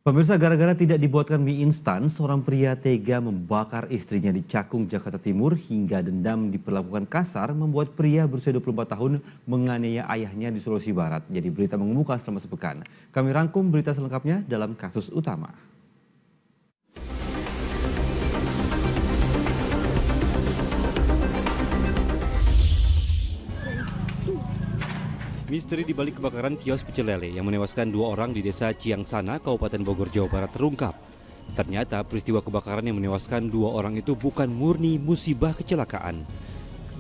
Pemirsa, gara-gara tidak dibuatkan mie instan, seorang pria tega membakar istrinya di Cakung, Jakarta Timur hingga dendam diperlakukan kasar membuat pria berusia 24 tahun menganiaya ayahnya di Sulawesi Barat. Jadi berita mengemuka selama sepekan. Kami rangkum berita selengkapnya dalam kasus utama. Misteri di balik kebakaran kios pecel lele yang menewaskan 2 orang di desa Ciangsana, Kabupaten Bogor, Jawa Barat terungkap. Ternyata peristiwa kebakaran yang menewaskan 2 orang itu bukan murni musibah kecelakaan.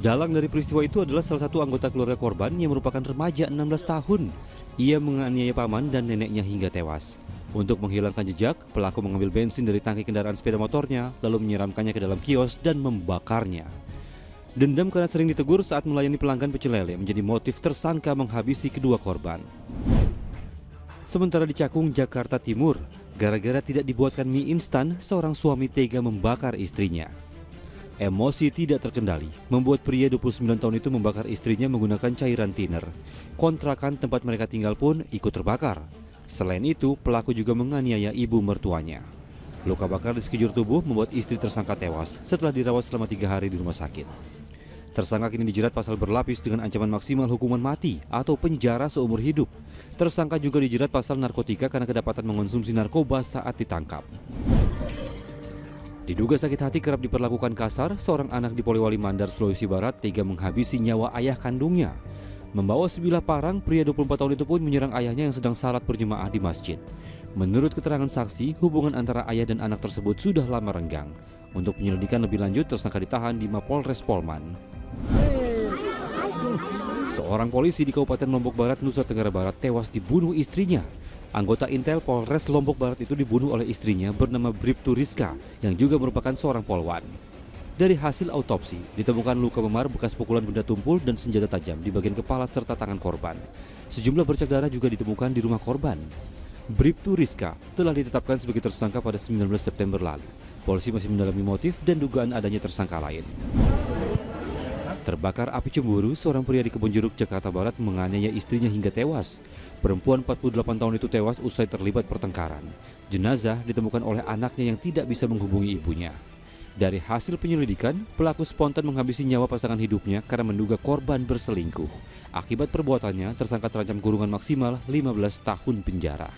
Dalang dari peristiwa itu adalah salah satu anggota keluarga korban yang merupakan remaja 16 tahun. Ia menganiaya paman dan neneknya hingga tewas. Untuk menghilangkan jejak, pelaku mengambil bensin dari tangki kendaraan sepeda motornya, lalu menyiramkannya ke dalam kios dan membakarnya. Dendam karena sering ditegur saat melayani pelanggan pecel lele menjadi motif tersangka menghabisi kedua korban. Sementara di Cakung, Jakarta Timur, gara-gara tidak dibuatkan mie instan, seorang suami tega membakar istrinya. Emosi tidak terkendali membuat pria 29 tahun itu membakar istrinya menggunakan cairan thinner. Kontrakan tempat mereka tinggal pun ikut terbakar. Selain itu, pelaku juga menganiaya ibu mertuanya. Luka bakar di sekujur tubuh membuat istri tersangka tewas setelah dirawat selama 3 hari di rumah sakit. Tersangka kini dijerat pasal berlapis dengan ancaman maksimal hukuman mati atau penjara seumur hidup. Tersangka juga dijerat pasal narkotika karena kedapatan mengonsumsi narkoba saat ditangkap. Diduga sakit hati kerap diperlakukan kasar, seorang anak di Polewali Mandar, Sulawesi Barat tega menghabisi nyawa ayah kandungnya. Membawa sebilah parang, pria 24 tahun itu pun menyerang ayahnya yang sedang salat berjemaah di masjid. Menurut keterangan saksi, hubungan antara ayah dan anak tersebut sudah lama renggang. Untuk penyelidikan lebih lanjut, tersangka ditahan di Mapolres Polman. Seorang polisi di Kabupaten Lombok Barat, Nusa Tenggara Barat tewas dibunuh istrinya. Anggota Intel Polres Lombok Barat itu dibunuh oleh istrinya bernama Bribtu Rizka yang juga merupakan seorang polwan. Dari hasil autopsi, ditemukan luka memar bekas pukulan benda tumpul dan senjata tajam di bagian kepala serta tangan korban. Sejumlah bercak darah juga ditemukan di rumah korban. Bribtu Rizka telah ditetapkan sebagai tersangka pada 19 September lalu. Polisi masih mendalami motif dan dugaan adanya tersangka lain. Terbakar api cemburu, seorang pria di Kebonjeruk, Jakarta Barat menganiaya istrinya hingga tewas. Perempuan 48 tahun itu tewas usai terlibat pertengkaran. Jenazah ditemukan oleh anaknya yang tidak bisa menghubungi ibunya. Dari hasil penyelidikan, pelaku spontan menghabisi nyawa pasangan hidupnya karena menduga korban berselingkuh. Akibat perbuatannya, tersangka terancam kurungan maksimal 15 tahun penjara.